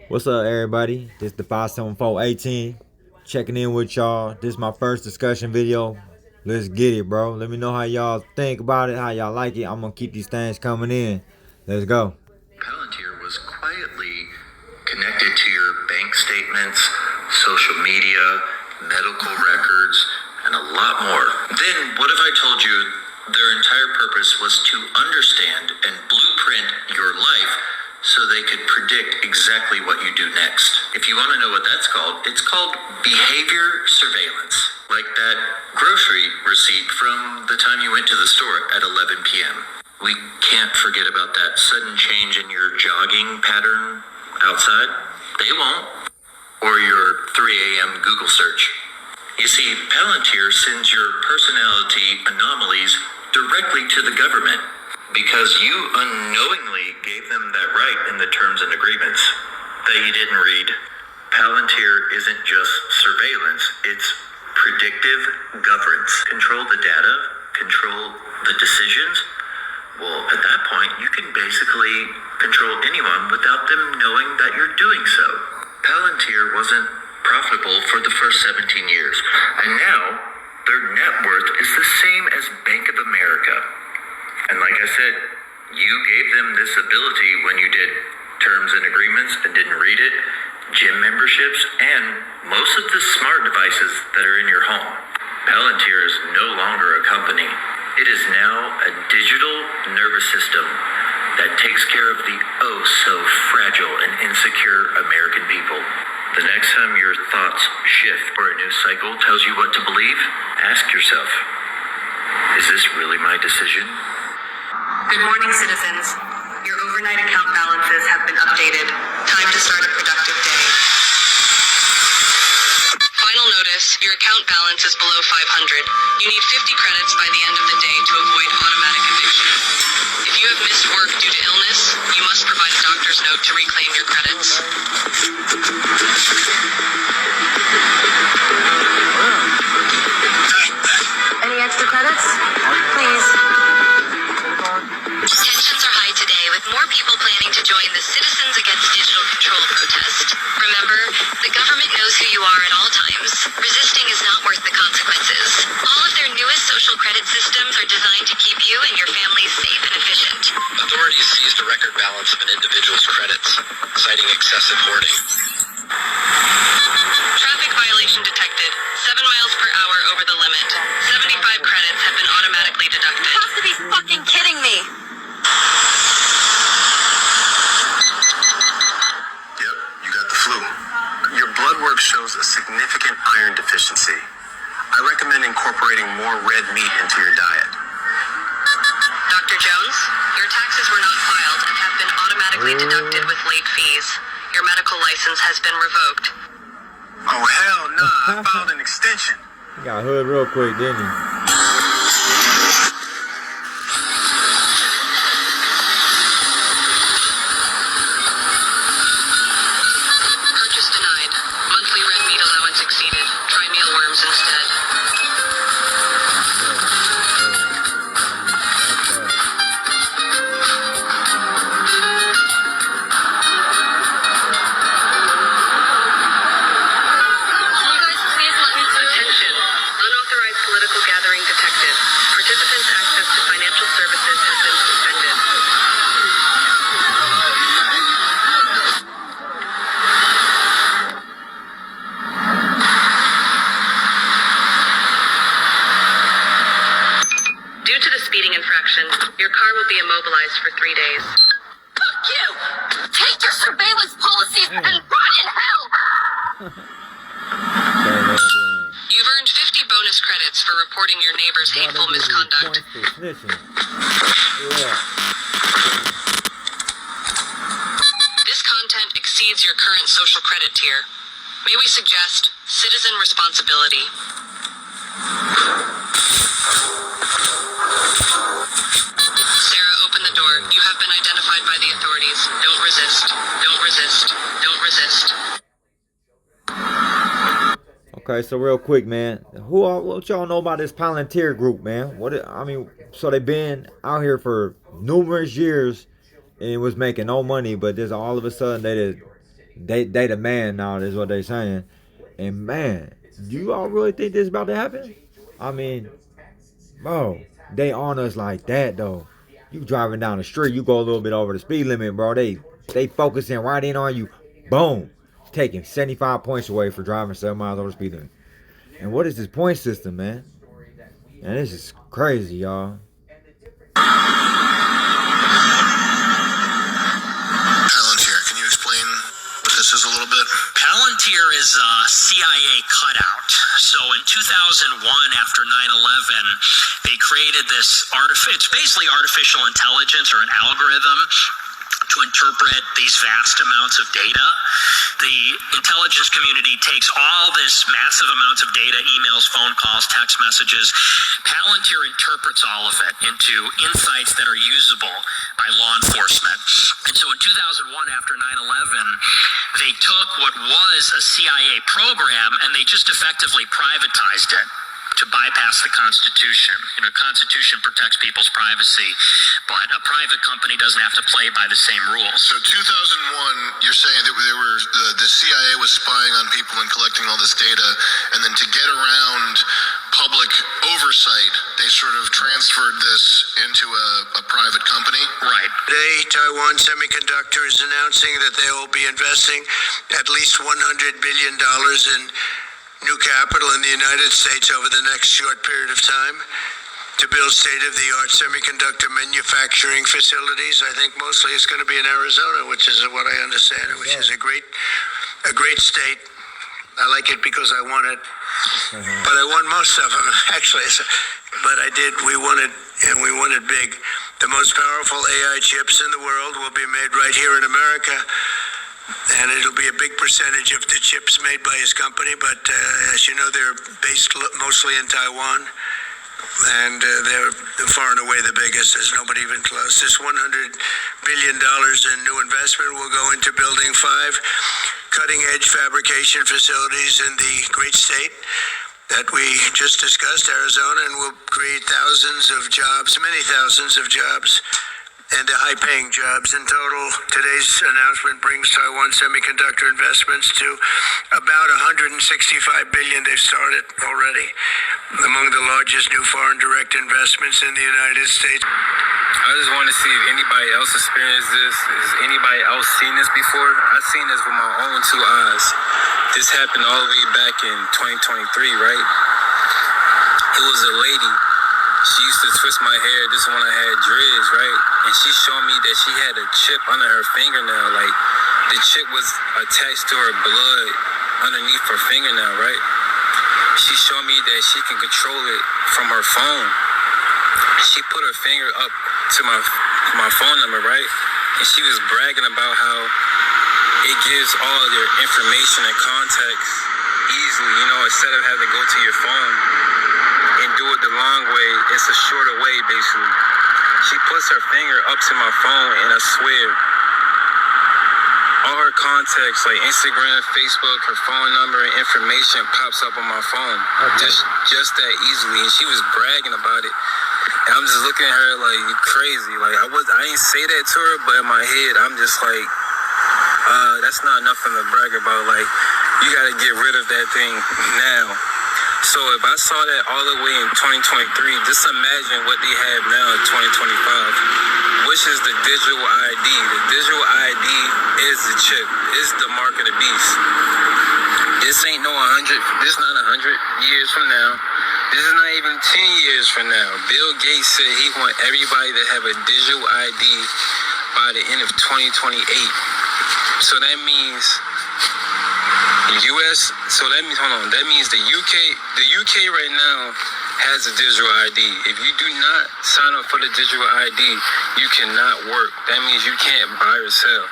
What's up, everybody? This is the 57418 checking in with y'all. This is my first discussion video. Let's get it, bro. Let me know how y'all think about it, how y'all like it. I'm gonna keep these things coming in. Let's go. Palantir was quietly connected to your bank statements, social media, medical records, and a lot more. Then, what if I told you their entire purpose was to understand and blueprint your life so they could predict exactly what you do next? If you want to know what that's called, it's called behavior surveillance. Like that grocery receipt from the time you went to the store at 11 p.m. We can't forget about that sudden change in your jogging pattern outside. They won't. Or your 3 a.m. Google search. You see, Palantir sends your personality anomalies directly to the government because you unknowingly gave them that right in the terms and agreements that you didn't read. Palantir isn't just surveillance, it's predictive governance. Control the data, control the decisions. Well, at that point, you can basically control anyone without them knowing that you're doing so. Palantir wasn't profitable for the first 17 years, and now their net worth is the same as Bank of America. And like I said, you gave them this ability when you did terms and agreements and didn't read it, gym memberships, and most of the smart devices that are in your home. Palantir is no longer a company. It is now a digital nervous system that takes care of the oh so fragile and insecure American people. The next time your thoughts shift or a new cycle tells you what to believe, ask yourself, is this really my decision? Good morning, citizens. Your overnight account balances have been updated. Time to start a productive day. Final notice, your account balance is below 500. You need 50 credits by the end of the day to avoid automatic eviction. If you have missed work due to illness, you must provide a doctor's note to reclaim your credits. Any extra credits? Please. Tensions are high today, with more people planning to join the Citizens Against Digital Control protest. Remember, the government knows who you are at all times. Resisting is not worth the consequences. All of their newest social credit systems are designed to keep you and your families safe and efficient. Authorities seized a record balance of an individual's credits, citing excessive hoarding. Traffic violation detected. 7 miles per hour over the limit. 75 credits have been automatically deducted. You have to be fucking kidding me! Yep, you got the flu. Your blood work shows a significant iron deficiency. I recommend incorporating more red meat into your diet. Dr. Jones, your taxes were not filed and have been automatically deducted with late fees. Your medical license has been revoked. Oh, hell nah, I filed an extension. He got hood real quick, didn't he? Purchase denied. Monthly red meat allowance exceeded. Try mealworms instead. Can you guys please let me through? Attention. Unauthorized political gathering detected. Participants' access to financial services has been suspended. Due to the speeding infraction, your car will be immobilized for 3 days. Fuck you! Take your surveillance policies and rot in hell! You've earned 50 bonus credits for reporting your neighbor's hateful misconduct. Yeah. This content exceeds your current social credit tier. May we suggest citizen responsibility? Sarah, open the door. You have been identified by the authorities. Don't resist. Don't resist. Don't resist. Okay, so real quick, man. What y'all know about this Palantir group, man? So they've been out here for numerous years and it was making no money, but just all of a sudden they just They the man now, is what they saying. And man, do you all really think this is about to happen? I mean, bro, they on us like that though. You driving down the street, you go a little bit over the speed limit, bro. They focusing right in on you. Boom. Taking 75 points away for driving 7 miles over the speed limit. And what is this point system, man? And this is crazy, y'all. Palantir, can you explain what this is a little bit? Palantir is a CIA cutout. So in 2001, after 9/11, they created this it's basically artificial intelligence or an algorithm to interpret these vast amounts of data. The intelligence community takes all this massive amounts of data, emails, phone calls, text messages. Palantir interprets all of it into insights that are usable by law enforcement. And so in 2001, after 9/11, they took what was a CIA program and they just effectively privatized it to bypass the Constitution. The Constitution protects people's privacy, but a private company doesn't have to play by the same rules. So 2001, you're saying that the CIA was spying on people and collecting all this data, and then to get around public oversight, they sort of transferred this into a private company? Right. Today, Taiwan Semiconductor is announcing that they will be investing at least $100 billion in new capital in the United States over the next short period of time to build state-of-the-art semiconductor manufacturing facilities. I think mostly it's going to be in Arizona, which is what I understand, which is a great state. I like it because I won it, but I won most of them actually. But we won it, and we won it big. The most powerful AI chips in the world will be made right here in America. And it'll be a big percentage of the chips made by his company, but as you know, they're based mostly in Taiwan, and they're far and away the biggest. There's nobody even close. This $100 billion in new investment will go into building 5 cutting-edge fabrication facilities in the great state that we just discussed, Arizona, and will create thousands of jobs, many thousands of jobs, and the high-paying jobs. In total, today's announcement brings Taiwan Semiconductor investments to about $165 billion. They've started already, among the largest new foreign direct investments in the United States. I just want to see if anybody else experienced this. Has anybody else seen this before? I've seen this with my own 2 eyes. This happened all the way back in 2023, right? It was a lady. She used to twist my hair just when I had dreads, right? And she showed me that she had a chip under her fingernail. Like, the chip was attached to her blood underneath her fingernail, right? She showed me that she can control it from her phone. She put her finger up to my phone number, right? And she was bragging about how it gives all their information and contacts easily, instead of having to go to your phone and do it the long way. It's a shorter way, basically. She puts her finger up to my phone, and I swear, all her contacts, like Instagram, Facebook, her phone number, and information pops up on my phone. Okay. Just that easily. And she was bragging about it. And I'm just looking at her like, you crazy. Like, I didn't say that to her, but in my head, I'm just like, that's not nothing to brag about. Like, you gotta get rid of that thing now. So if I saw that all the way in 2023, just imagine what they have now in 2025, which is the digital ID. The digital ID is the chip, is the mark of the beast. This ain't no 100, this is not 100 years from now. This is not even 10 years from now. Bill Gates said he want everybody to have a digital ID by the end of 2028. So that means that means the UK right now has a digital ID. If you do not sign up for the digital ID, you cannot work. That means you can't buy or sell.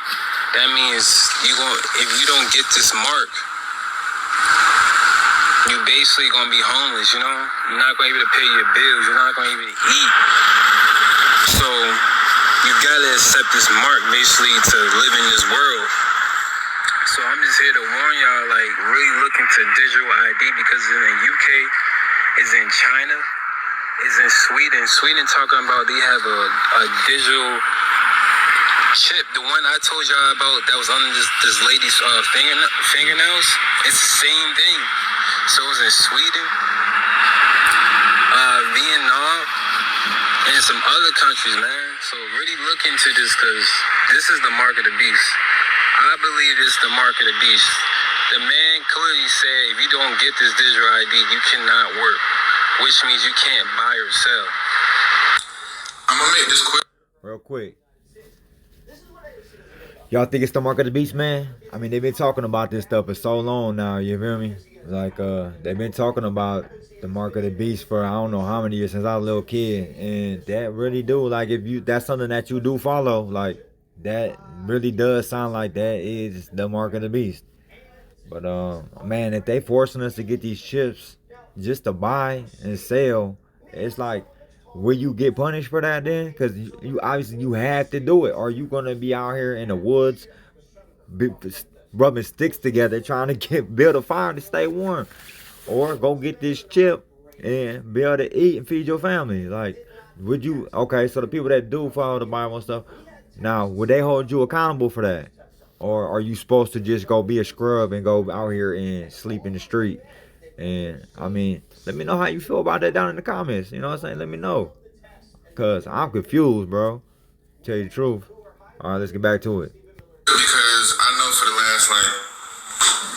That means if you don't get this mark, you basically gonna be homeless, You're not gonna be able to pay your bills, you're not gonna be able to eat. So you gotta accept this mark basically to live in this world. So I'm just here to warn y'all, like, really look into digital ID, because it's in the UK, it's in China, it's in Sweden. Sweden talking about they have a digital chip, the one I told y'all about that was on this lady's fingernails, it's the same thing. So it was in Sweden, Vietnam, and some other countries, man. So really look into this, because this is the mark of the beast. I believe it's the mark of the beast. The man clearly said, if you don't get this digital ID, you cannot work, which means you can't buy or sell. I'm gonna make this quick. Real quick. Y'all think it's the mark of the beast, man? I mean, they've been talking about this stuff for so long now, you feel me? Like, they've been talking about the mark of the beast for I don't know how many years, since I was a little kid. And that really do, like, if you, that's something that you do follow, like, that really does sound like that is the mark of the beast. But, man, if they forcing us to get these chips just to buy and sell, it's like, will you get punished for that then? Because you obviously you have to do it. Or you gonna be out here in the woods rubbing sticks together trying to build a fire to stay warm, or go get this chip and be able to eat and feed your family? Like, would you? Okay, so the people that do follow the Bible and stuff, now would they hold you accountable for that, or are you supposed to just go be a scrub and go out here and sleep in the street? And I mean, let me know how you feel about that down in the comments. You know what I'm saying? Let me know, cause I'm confused, bro. Tell you the truth. All right, let's get back to it. Because I know for the last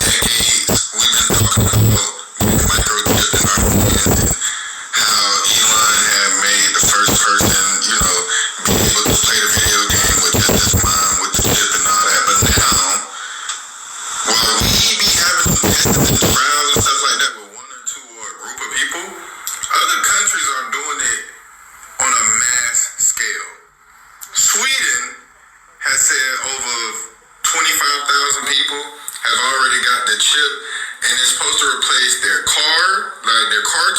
decades we've been talking about microchip in our hand, and how Elon had made the first person, be able to play the video game with just his mind, with the chip and all that. But now, while we be having some testing trials and stuff like that with one or two or a group of people, other countries are doing it on a mass scale. Sweden has said over 25,000 people have already got the chip, and it's supposed to replace their car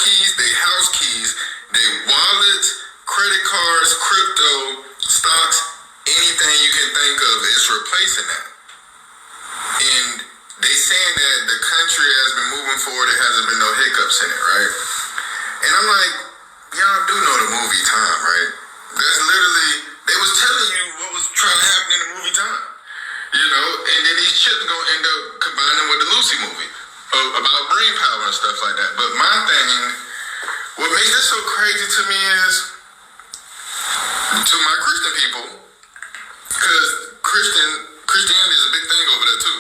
keys, their house keys, their wallets, credit cards, crypto, stocks, anything you can think of is replacing that. And they saying that the country has been moving forward, there hasn't been no hiccups in it, right? And I'm like, y'all do know the movie Time, right? That's literally, they was telling you what was trying to happen in the movie Time. And then these chips gonna end up combining with the Lucy movie about brain power and stuff like that. But my thing, what makes this so crazy to me is, to my Christian people, because Christianity is a big thing over there too.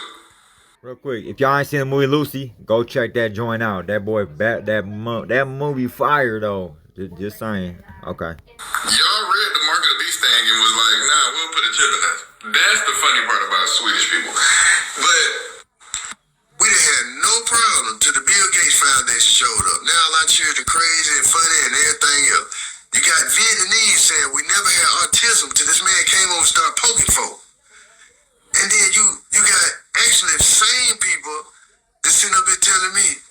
Real quick, if y'all ain't seen the movie Lucy, go check that joint out. That boy, that movie fire though. Just saying. Okay. Y'all read the Mark of the Beast thing and was like, nah, we'll put a chip in that. That's the funny part about Swedish people. But we done had no problem till the Bill Gates Foundation showed up. Now a lot of children crazy and funny and everything else. You got Vietnamese saying we never had autism till this man came over and started poking folk. And then you got actually the same people that sitting up here telling me,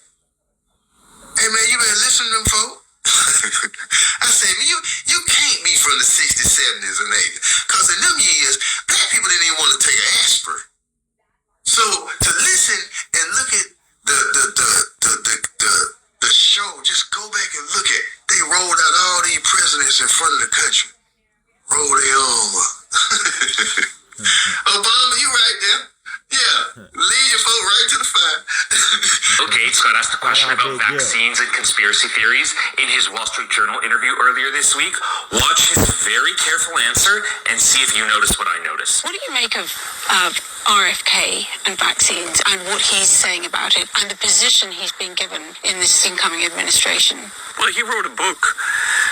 hey man, you better listen to them folk. I say, man, you can't be from the 60s, 70s, and 80s. Because in them years, black people didn't even want to take an aspirin. So to listen and look at the show, just go back and look at, they rolled out all these presidents in front of the country. Roll their arm up. Obama, you right there. Yeah, lead your folk right to the fire. Bill Gates got asked a question about vaccines and conspiracy theories in his Wall Street Journal interview earlier this week. Watch his very careful answer and see if you notice what I noticed. What do you make of RFK and vaccines and what he's saying about it and the position he's been given in this incoming administration? Well, he wrote a book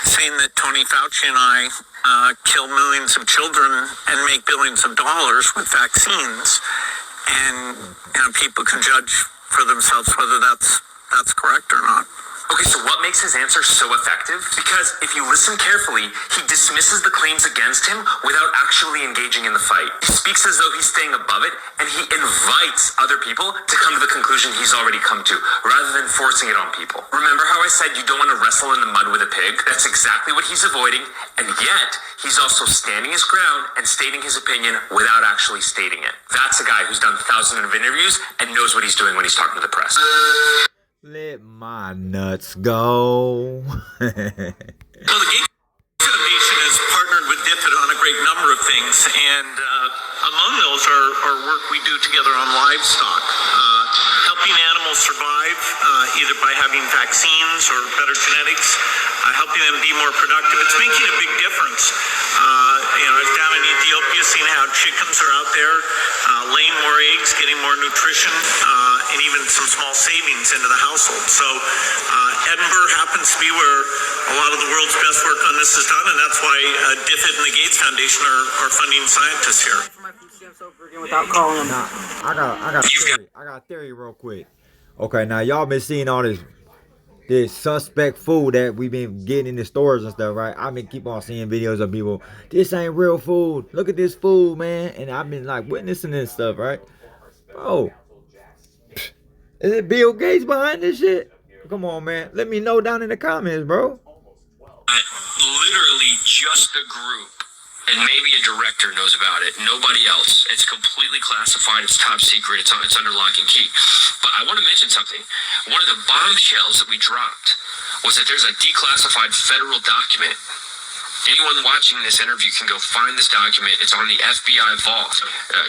saying that Tony Fauci and I kill millions of children and make billions of dollars with vaccines. And people can judge for themselves whether that's correct or not. Okay, so what makes his answer so effective? Because if you listen carefully, he dismisses the claims against him without actually engaging in the fight. He speaks as though he's staying above it, and he invites other people to come to the conclusion he's already come to, rather than forcing it on people. Remember how I said you don't want to wrestle in the mud with a pig? That's exactly what he's avoiding, and yet he's also standing his ground and stating his opinion without actually stating it. That's a guy who's done thousands of interviews and knows what he's doing when he's talking to the press. Let my nuts go. So the game Foundation has partnered with DFID on a great number of things, and among those are work we do together on livestock, helping animals survive either by having vaccines or better genetics, helping them be more productive. It's making a big difference. I was down in Ethiopia seeing how chickens are out there laying more eggs, getting more nutrition, and even some small savings into the household. So Edinburgh happens to be where a lot of the world's best work on this is done, and that's why DFID and the Gates Foundation are funding scientists here. Without calling them. I got a theory real quick. Okay, now y'all been seeing all this suspect food that we've been getting in the stores and stuff, right? I've been keep on seeing videos of people, this ain't real food. Look at this food, man. And I've been like witnessing this stuff, right? Bro, is it Bill Gates behind this shit? Come on, man. Let me know down in the comments, bro. Literally just a group, and maybe a director knows about it. Nobody else. It's completely classified. It's top secret. It's under lock and key. But I want to mention something. One of the bombshells that we dropped was that there's a declassified federal document. Anyone watching this interview can go find this document. It's on the FBI vault.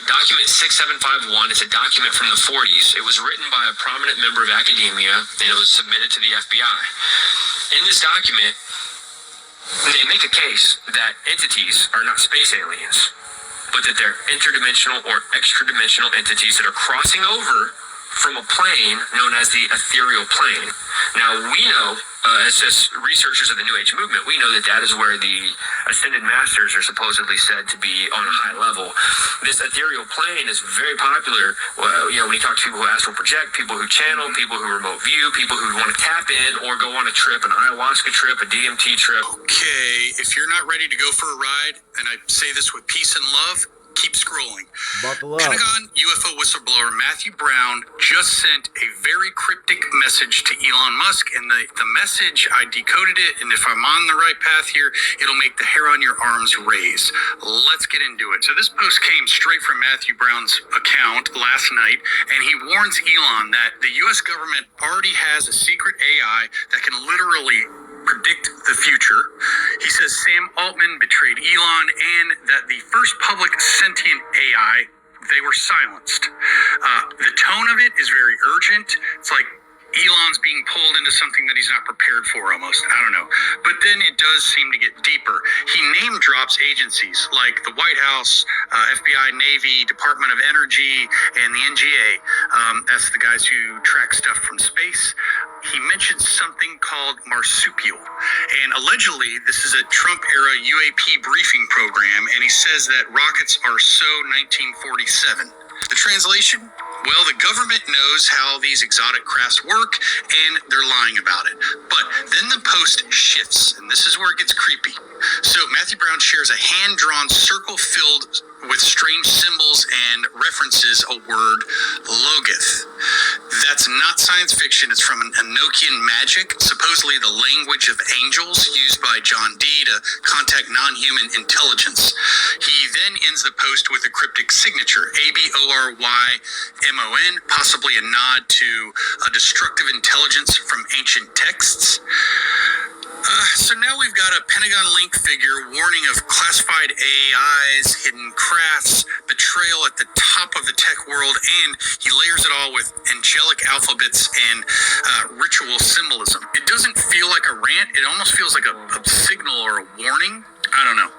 Document 6751. It's a document from the 40s. It was written by a prominent member of academia, and it was submitted to the FBI. In this document, they make a case that entities are not space aliens, but that they're interdimensional or extra-dimensional entities that are crossing over from a plane known as the ethereal plane. Now, we know, as researchers of the New Age movement, we know that that is where the ascended masters are supposedly said to be on a high level. This ethereal plane is very popular. When you talk to people who astral project, people who channel, people who remote view, people who want to tap in or go on a trip, an ayahuasca trip, a DMT trip. Okay, if you're not ready to go for a ride, and I say this with peace and love, keep scrolling. Buckle up. Pentagon UFO whistleblower Matthew Brown just sent a very cryptic message to Elon Musk, and the message, I decoded it, and if I'm on the right path here, it'll make the hair on your arms raise. Let's get into it. So this post came straight from Matthew Brown's account last night, and he warns Elon that the U.S. government already has a secret AI that can literally predict the future. He says Sam Altman betrayed Elon, and that the first public sentient AI, they were silenced. The tone of it is very urgent. It's like Elon's being pulled into something that he's not prepared for almost. I don't know. But then it does seem to get deeper. He name drops agencies like the White House, FBI, Navy, Department of Energy, and the NGA. That's the guys who track stuff from space. He mentioned something called Marsupial. And allegedly, this is a Trump-era UAP briefing program, and he says that rockets are so 1947. The translation? Well, the government knows how these exotic crafts work, and they're lying about it. But then the post shifts, and this is where it gets creepy. So Matthew Brown shares a hand-drawn circle filled with strange symbols and references a word, Logith. That's not science fiction. It's from an Enochian magic, supposedly the language of angels used by John Dee to contact non-human intelligence. He then ends the post with a cryptic signature, ABORYMON, possibly a nod to a destructive intelligence from ancient texts. So now we've got a Pentagon link figure warning of classified AIs, hidden crafts, betrayal at the top of the tech world, and he layers it all with angelic alphabets and ritual symbolism. It doesn't feel like a rant. It almost feels like a signal or a warning. I don't know.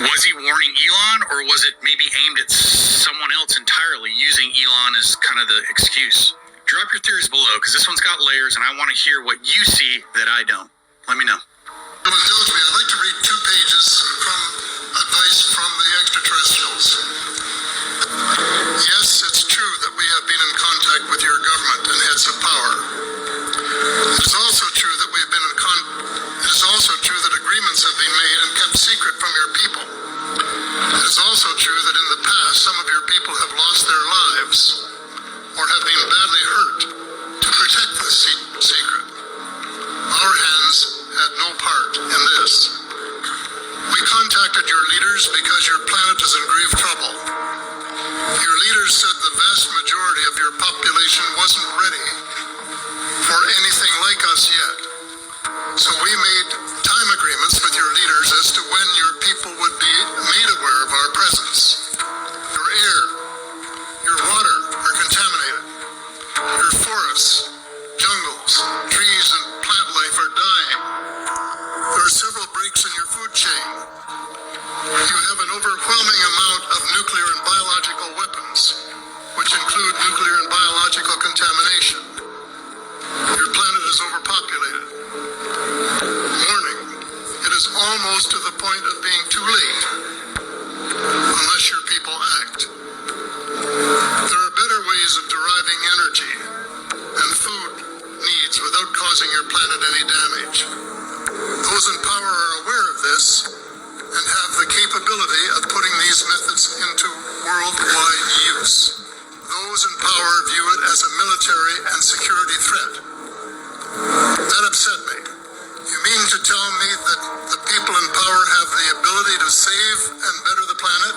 Was he warning Elon, or was it maybe aimed at someone else entirely, using Elon as kind of the excuse? Drop your theories below, because this one's got layers, and I want to hear what you see that I don't. Let me know. Indulge me. I'd like to read 2 pages from advice from the extraterrestrials. Yes, it's true that we have been in contact with your government and heads of power. It is also true that we've been It is also true that agreements have been made and kept secret from your people. It is also true that in the past some of your people have lost their lives or have been badly hurt to protect this secret. Our hands had no part in this. We contacted your leaders because your planet is in grave trouble. Your leaders said the vast majority of your population wasn't ready for anything like us yet. So we made time agreements with your leaders forests, jungles, trees, and plant life are dying. There are several breaks in your food chain. You have an overwhelming amount of nuclear and biological weapons, which include nuclear and biological contamination. Your planet is overpopulated. Warning, it is almost to the point of being too late, unless your people act. There are better ways of deriving energy and food needs without causing your planet any damage. Those in power are aware of this and have the capability of putting these methods into worldwide use. Those in power view it as a military and security threat. That upset me. You mean to tell me that the people in power have the ability to save and better the planet?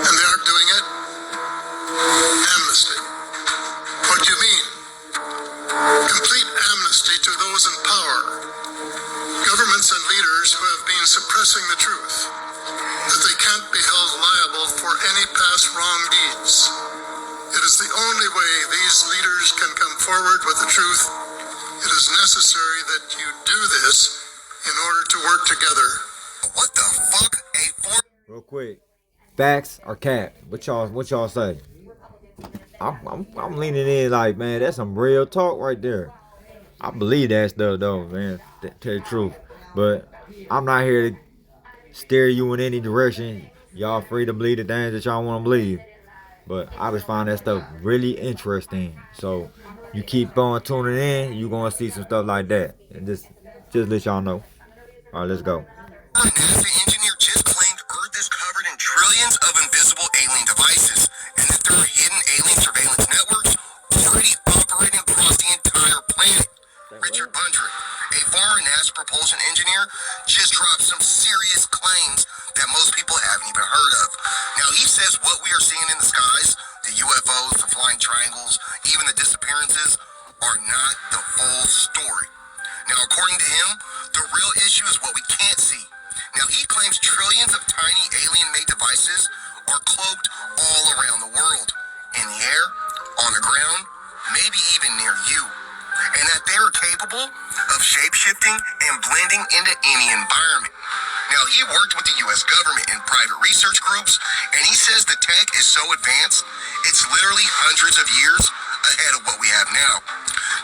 And they aren't doing it? Amnesty. What do you mean? Complete amnesty to those in power. Governments and leaders who have been suppressing the truth, that they can't be held liable for any past wrong deeds. It is the only way these leaders can come forward with the truth. It is necessary that you do this in order to work together. What the fuck? Real quick, facts or cap? What y'all say? I'm leaning in like, man, that's some real talk right there. I believe that stuff though, man. Tell the truth, but I'm not here to steer you in any direction. Y'all free to believe the things that y'all want to believe, but I just find that stuff really interesting. So you keep on tuning in, you gonna see some stuff like that, and just let y'all know. All right, let's go. A NASA engineer just claimed Earth is covered in trillions of invisible alien devices, and that there are hidden alien surveillance networks already operating across the entire planet. Richard Bundrick, a former NASA propulsion engineer, just dropped some serious claims that most people haven't even heard of. Now, he says what we are seeing in the skies, the UFOs, the flying triangles, even the disappearances, are not the full story. Now, according to him, the real issue is what we can't see. Now, he claims trillions of tiny alien-made devices are cloaked all around the world, in the air, on the ground, maybe even near you, and that they are capable of shape-shifting and blending into any environment. Now, he worked with the U.S. government in private research groups, and he says the tech is so advanced, it's literally hundreds of years ahead of what we have now.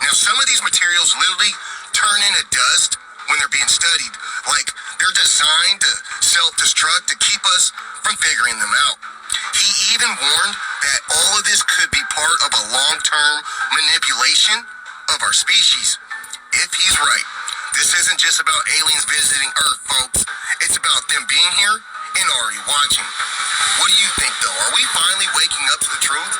Now, some of these materials literally turn into dust when they're being studied, like they're designed to self-destruct to keep us from figuring them out. He even warned that all of this could be part of a long-term manipulation of our species. If he's right, this isn't just about aliens visiting Earth, folks. It's about them being here and already watching. What do you think, though? Are we finally waking up to the truth?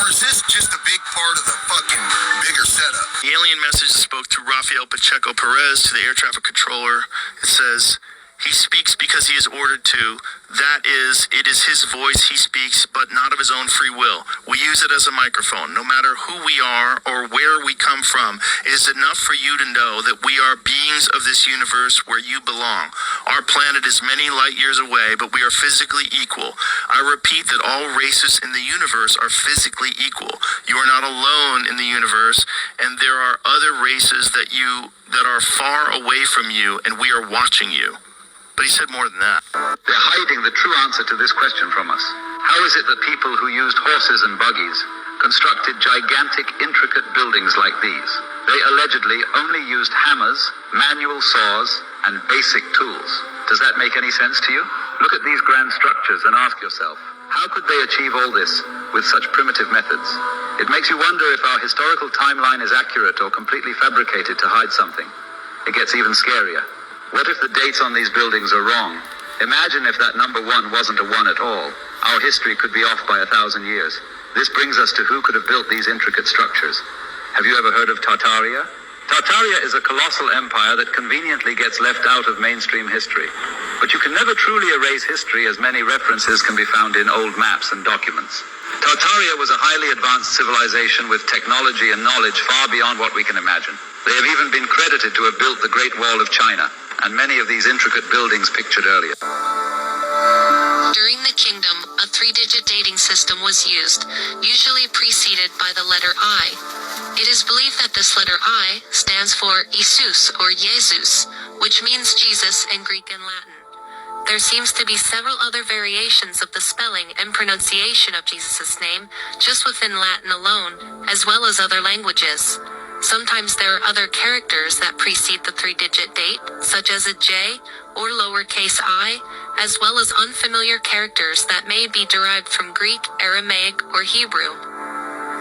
Or is this just a big part of the fucking bigger setup? The alien message spoke to Rafael Pacheco Perez, to the air traffic controller. It says, he speaks because he is ordered to. That is, it is his voice he speaks, but not of his own free will. We use it as a microphone. No matter who we are or where we come from, it is enough for you to know that we are beings of this universe where you belong. Our planet is many light years away, but we are physically equal. I repeat that all races in the universe are physically equal. You are not alone in the universe, and there are other races that are far away from you, and we are watching you. But he said more than that. They're hiding the true answer to this question from us. How is it that people who used horses and buggies constructed gigantic, intricate buildings like these? They allegedly only used hammers, manual saws, and basic tools. Does that make any sense to you? Look at these grand structures and ask yourself, how could they achieve all this with such primitive methods? It makes you wonder if our historical timeline is accurate or completely fabricated to hide something. It gets even scarier. What if the dates on these buildings are wrong? Imagine if that number 1 wasn't a 1 at all. Our history could be off by 1,000 years. This brings us to who could have built these intricate structures. Have you ever heard of Tartaria? Tartaria is a colossal empire that conveniently gets left out of mainstream history. But you can never truly erase history, as many references can be found in old maps and documents. Tartaria was a highly advanced civilization with technology and knowledge far beyond what we can imagine. They have even been credited to have built the Great Wall of China, and many of these intricate buildings pictured earlier. During the kingdom, a 3-digit dating system was used, usually preceded by the letter I. It is believed that this letter I stands for Isus or Jesus, which means Jesus in Greek and Latin. There seems to be several other variations of the spelling and pronunciation of Jesus' name, just within Latin alone, as well as other languages. Sometimes there are other characters that precede the 3-digit date, such as a J or lowercase I, as well as unfamiliar characters that may be derived from Greek, Aramaic, or Hebrew.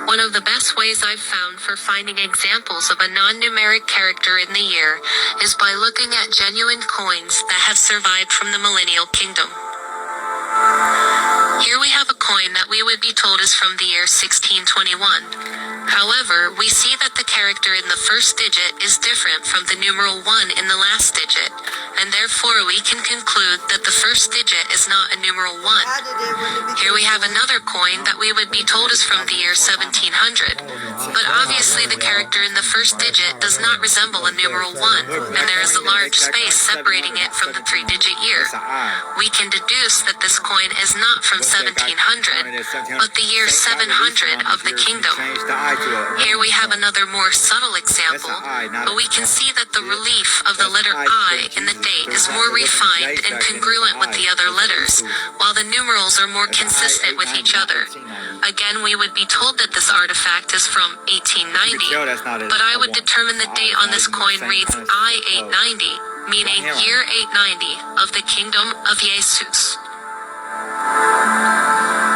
One of the best ways I've found for finding examples of a non-numeric character in the year is by looking at genuine coins that have survived from the Millennial Kingdom. Here we have a coin that we would be told is from the year 1621. However, we see that the character in the first digit is different from the numeral 1 in the last digit, and therefore we can conclude that the first digit is not a numeral 1. Here we have another coin that we would be told is from the year 1700, but obviously the character in the first digit does not resemble a numeral 1, and there is a large space separating it from the 3-digit year. We can deduce that this coin is not from 1700, but the year 700 of the kingdom. Here we have another more subtle example, but we can see that the relief of the letter I in the date is more refined and congruent with the other letters, while the numerals are more consistent with each other. Again, we would be told that this artifact is from 1890, but I would determine the date on this coin reads I-890, meaning year 890 of the kingdom of Jesus.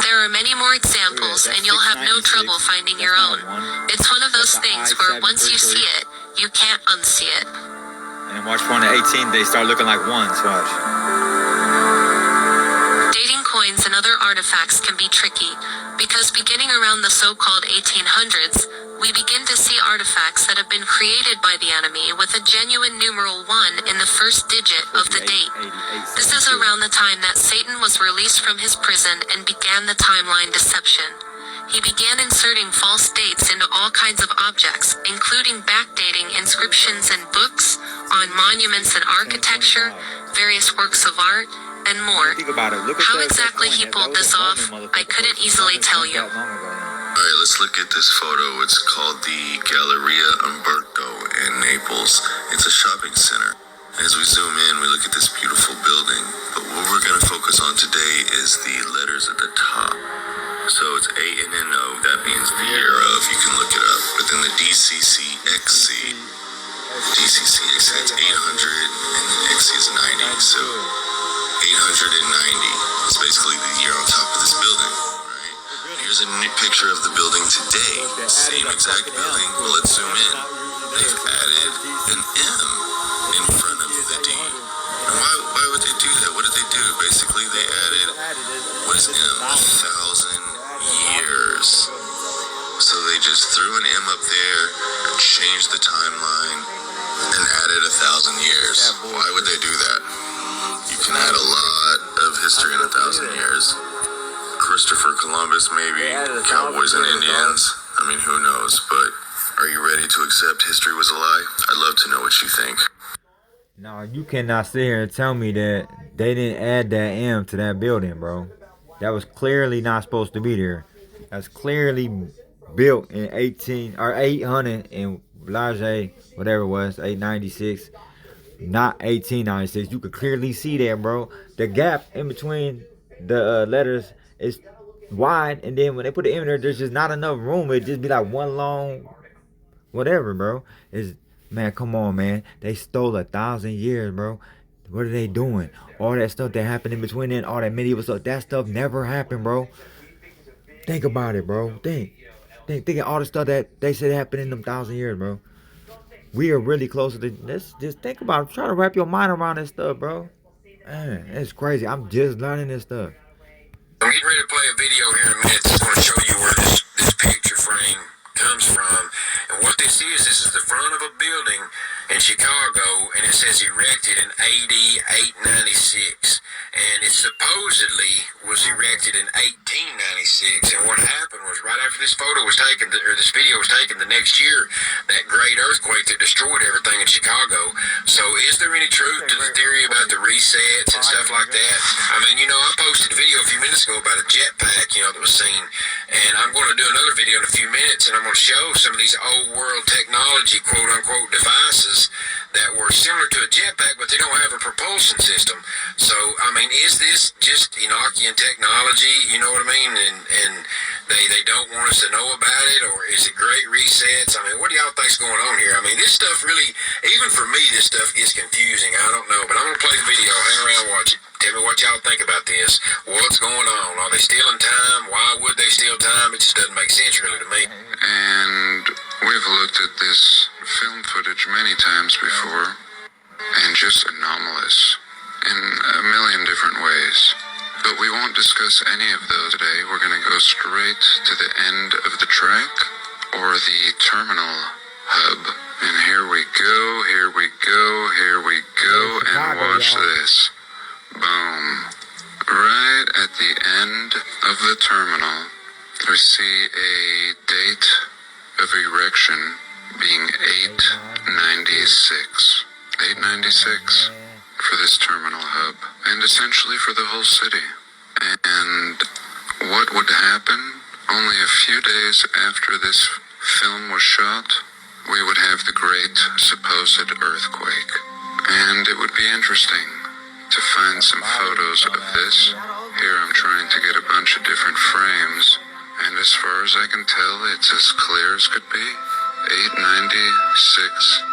There are many more examples, and you'll have no trouble finding your own. It's one of those things where once you see it, you can't unsee it. And watch one at 18, they start looking like ones. Watch. Dating coins and other artifacts can be tricky, because beginning around the so-called 1800s, we begin to see artifacts that have been created by the enemy with a genuine numeral 1 in the first digit of the date. This is around the time that Satan was released from his prison and began the timeline deception. He began inserting false dates into all kinds of objects, including backdating inscriptions and books, on monuments and architecture, various works of art, and more. How exactly he pulled this off, I couldn't easily tell you. Alright, let's look at this photo. It's called the Galleria Umberto in Naples. It's a shopping center. As we zoom in, we look at this beautiful building. But what we're going to focus on today is the letters at the top. So it's A-N-N-O, that means the year of. You can look it up. But then the DCCXC. DCCXC, it's 800, and then XC is 90. So 890 is basically the year on top of this building. Here's a new picture of the building today. Same exact building. Well, let's zoom in. They've added an M in front of the D. And why would they do that? What did they do? Basically, they added, what is M? 1,000 years. So they just threw an M up there, changed the timeline, and added 1,000 years. Why would they do that? You can add a lot of history in 1,000 years. Christopher Columbus, maybe. Cowboys and Indians. I mean, who knows? But are you ready to accept history was a lie? I'd love to know what you think. No, you cannot sit here and tell me that they didn't add that M to that building, bro. That was clearly not supposed to be there. That's clearly built in 800 in Blage, whatever it was, 896, not 1896. You could clearly see that, bro. The gap in between the letters is wide, and then when they put the M in there, there's just not enough room. It'd just be like one long whatever, bro. Man, come on, man. They stole 1,000 years, bro. What are they doing? All that stuff that happened in between then, all that medieval stuff, that stuff never happened, bro. Think about it, bro. Think of all the stuff that they said happened in them 1,000 years, bro. We are really closer to this. Just think about it. Try to wrap your mind around this stuff, bro. Man, it's crazy. I'm just learning this stuff. I'm getting ready to play a video here in a minute. Just want to show you where this picture frame comes from. And what this is the front of a building in Chicago, and it says erected in AD 896. And it supposedly was erected in 1896. And what happened was right after this photo was taken, or this video was taken the next year, that great earthquake that destroyed everything in Chicago. So is there any truth to the theory about the resets and stuff like that? I mean, I posted a video a few minutes ago about a jetpack, that was seen. And I'm going to do another video video in a few minutes, and I'm going to show some of these old world technology, quote unquote, devices that were similar to a jetpack, but they don't have a propulsion system. So, I mean, is this just Enochian technology? You know what I mean? And they don't want us to know about it, or is it great resets? I mean, what do y'all think's going on here? I mean, this stuff really, even for me, this stuff gets confusing. I don't know, but I'm going to play the video. Hang around, watch it. Tell me what y'all think about this. What's going on? Are they stealing time? Why would they steal time? It just doesn't make sense really to me. And we've looked at this film footage many times before, and just anomalous in a million different ways. But we won't discuss any of those today. We're going to go straight to the end of the track, or the terminal hub. And here we go, here we go, here we go, and watch this. Boom. Right at the end of the terminal, we see a date of erection being 896. 896 for this terminal hub, and essentially for the whole city. And what would happen only a few days after this film was shot? We would have the great supposed earthquake. And it would be interesting to find some photos of this. Here I'm trying to get a bunch of different frames, and as far as I can tell, it's as clear as could be. 896.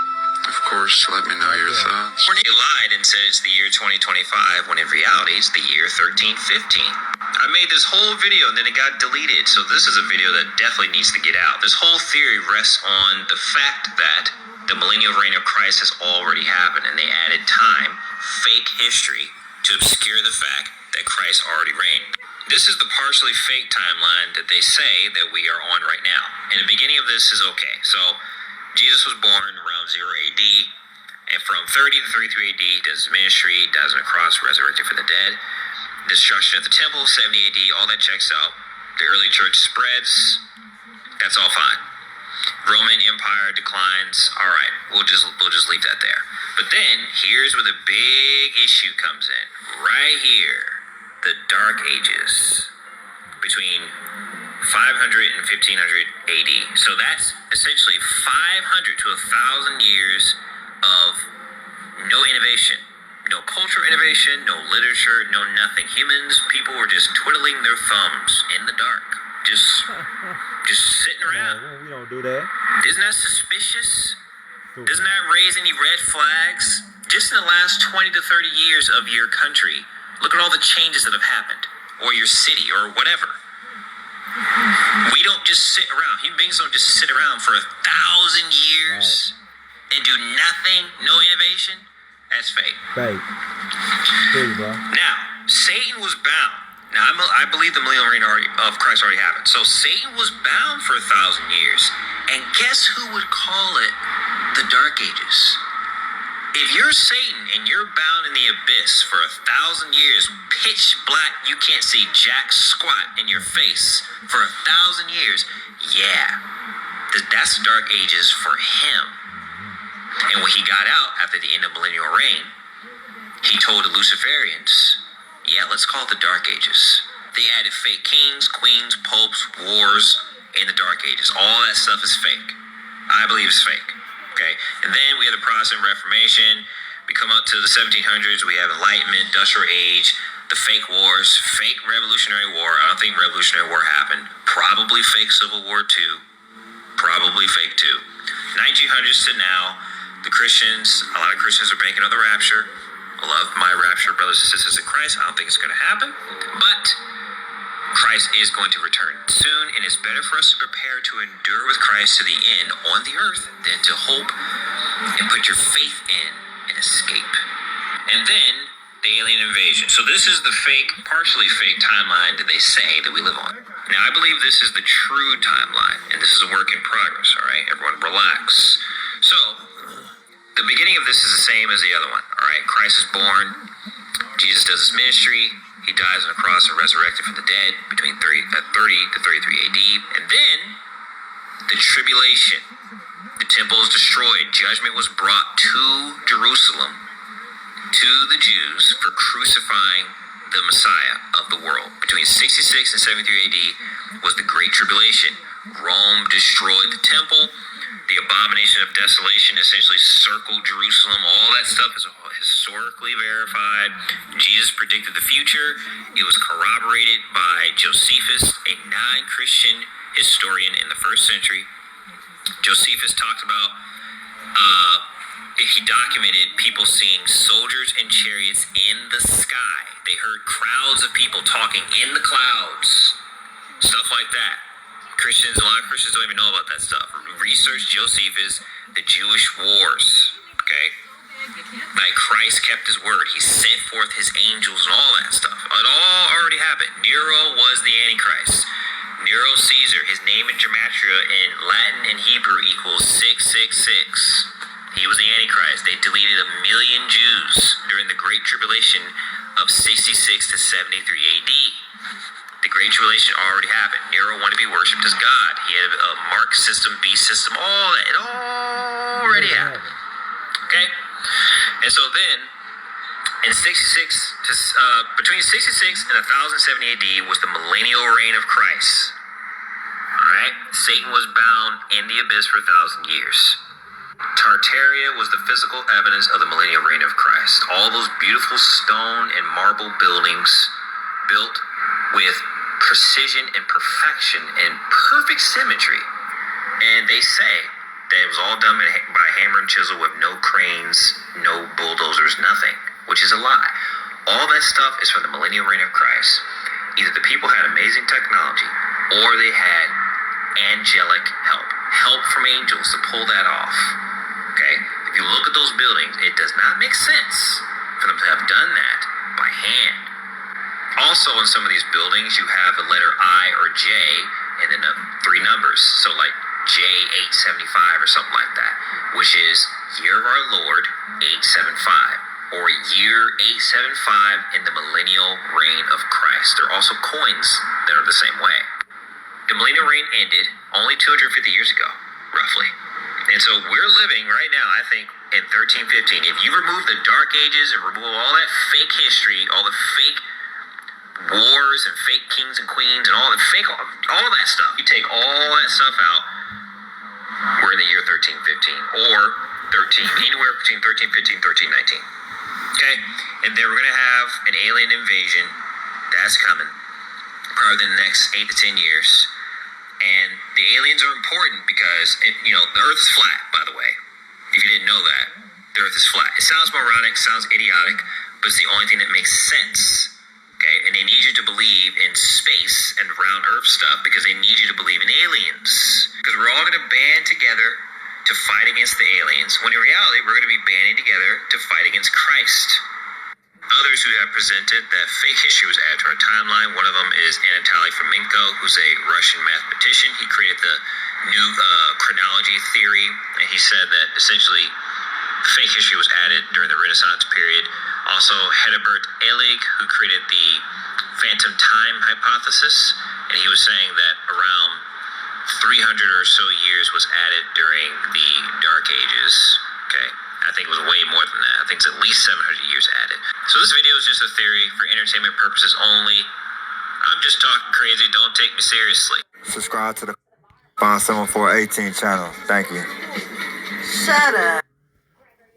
Of course, let me know your thoughts. He lied and said it's the year 2025, when in reality it's the year 1315. I made this whole video and then it got deleted, so this is a video that definitely needs to get out. This whole theory rests on the fact that the millennial reign of Christ has already happened, and they added time, fake history, to obscure the fact that Christ already reigned. This is the partially fake timeline that they say that we are on right now. And the beginning of this is okay. So Jesus was born around 0 AD, and from 30 to 33 AD, does his ministry, dies on a cross, resurrected from the dead. Destruction of the temple, 70 AD, all that checks out. The early church spreads, that's all fine. Roman Empire declines, all right, we'll just leave that there. But then, here's where the big issue comes in. Right here, the Dark Ages, between 500 and 1500 AD. So that's essentially 500 to 1,000 years of no innovation, no cultural innovation, no literature, no nothing. Humans, people were just twiddling their thumbs in the dark, just sitting around. We don't do that. Isn't that suspicious? Doesn't that raise any red flags? Just in the last 20 to 30 years of your country, look at all the changes that have happened, or your city, or whatever. We don't just sit around. Human beings don't just sit around for 1,000 years and do nothing, no innovation. That's fake. Fake. Fake, bro. Now, Satan was bound. Now, I believe the millennial reign of Christ already happened. So Satan was bound for 1,000 years. And guess who would call it the Dark Ages? If you're Satan and you're bound in the abyss for 1,000 years, pitch black, you can't see jack squat in your face for 1,000 years, yeah, that's the Dark Ages for him. And when he got out after the end of millennial reign, he told the Luciferians, yeah, let's call it the Dark Ages. They added fake kings, queens, popes, wars in the Dark Ages. All that stuff is fake. I believe it's fake. Okay, and then we have the Protestant Reformation. We come up to the 1700s. We have Enlightenment, Industrial Age, the fake wars, fake Revolutionary War. I don't think Revolutionary War happened. Probably fake Civil War II. Probably fake too. 1900s to now, the Christians, a lot of Christians are banking on the rapture. I love my rapture brothers and sisters in Christ. I don't think it's going to happen, but Christ is going to return soon, and it's better for us to prepare to endure with Christ to the end on the earth than to hope and put your faith in and escape. And then the alien invasion. So this is the fake, partially fake timeline that they say that we live on. Now, I believe this is the true timeline, and this is a work in progress, all right? Everyone relax. So, the beginning of this is the same as the other one, all right? Christ is born. Jesus does his ministry. He dies on a cross and resurrected from the dead between 30 to 33 AD. And then, the tribulation. The temple is destroyed. Judgment was brought to Jerusalem, to the Jews, for crucifying the Messiah of the world. Between 66 and 73 AD was the Great Tribulation. Rome destroyed the temple. The abomination of desolation essentially circled Jerusalem. All that stuff is historically verified. Jesus predicted the future. It was corroborated by Josephus, a non-Christian historian in the 1st century. Josephus talked about, he documented people seeing soldiers and chariots in the sky. They heard crowds of people talking in the clouds. Stuff like that. A lot of Christians don't even know about that stuff. Research Josephus, the Jewish wars, okay? Like Christ kept his word. He sent forth his angels and all that stuff. It all already happened. Nero was the Antichrist. Nero Caesar, his name in Gematria in Latin and Hebrew equals 666. He was the Antichrist. They deleted 1 million Jews during the Great Tribulation of 66 to 73 AD. The Great Tribulation already happened. Nero wanted to be worshipped as God. He had a mark system, beast system, all that. It already happened. Okay? And so then, in between 66 and 1070 AD was the millennial reign of Christ. Alright? Satan was bound in the abyss for 1,000 years. Tartaria was the physical evidence of the millennial reign of Christ. All those beautiful stone and marble buildings built with precision and perfection and perfect symmetry. And they say that it was all done by hammer and chisel with no cranes, no bulldozers, nothing, which is a lie. All that stuff is from the millennial reign of Christ. Either the people had amazing technology or they had angelic help from angels to pull that off. Okay? If you look at those buildings, it does not make sense for them to have done that by hand. Also, in some of these buildings, you have the letter I or J and then 3 numbers. So like J875 or something like that, which is Year of Our Lord 875, or Year 875 in the millennial reign of Christ. There are also coins that are the same way. The millennial reign ended only 250 years ago, roughly. And so we're living right now, I think, in 1315. If you remove the Dark Ages and remove all that fake history, all the fake wars and fake kings and queens and all that stuff. You take all that stuff out, we're in the year 1315 or 13, anywhere between 1315 and 1319. Okay? And then we're going to have an alien invasion that's coming probably in the next 8 to 10 years. And the aliens are important because, the Earth is flat, by the way. If you didn't know that, the Earth is flat. It sounds moronic, sounds idiotic, but it's the only thing that makes sense. Okay, and they need you to believe in space and round Earth stuff because they need you to believe in aliens. Because we're all going to band together to fight against the aliens, when in reality, we're going to be banding together to fight against Christ. Others who have presented that fake history was added to our timeline. One of them is Anatoly Fomenko, who's a Russian mathematician. He created the new chronology theory, and he said that essentially fake history was added during the Renaissance period. Also, Hedebert Illig, who created the phantom time hypothesis, and he was saying that around 300 or so years was added during the Dark Ages. Okay, I think it was way more than that. I think it's at least 700 years added. So this video is just a theory for entertainment purposes only. I'm just talking crazy. Don't take me seriously. Subscribe to the 57418 channel. Thank you. Shut up.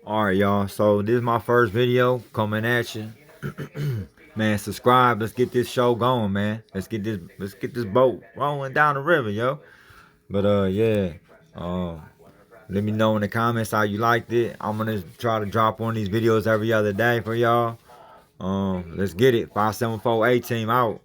Alright, y'all. So this is my first video coming at you. Man, subscribe. Let's get this show going, man. Let's get this boat rolling down the river, yo. But yeah. Let me know in the comments how you liked it. I'm gonna try to drop one of these videos every other day for y'all. Let's get it. 57418 out.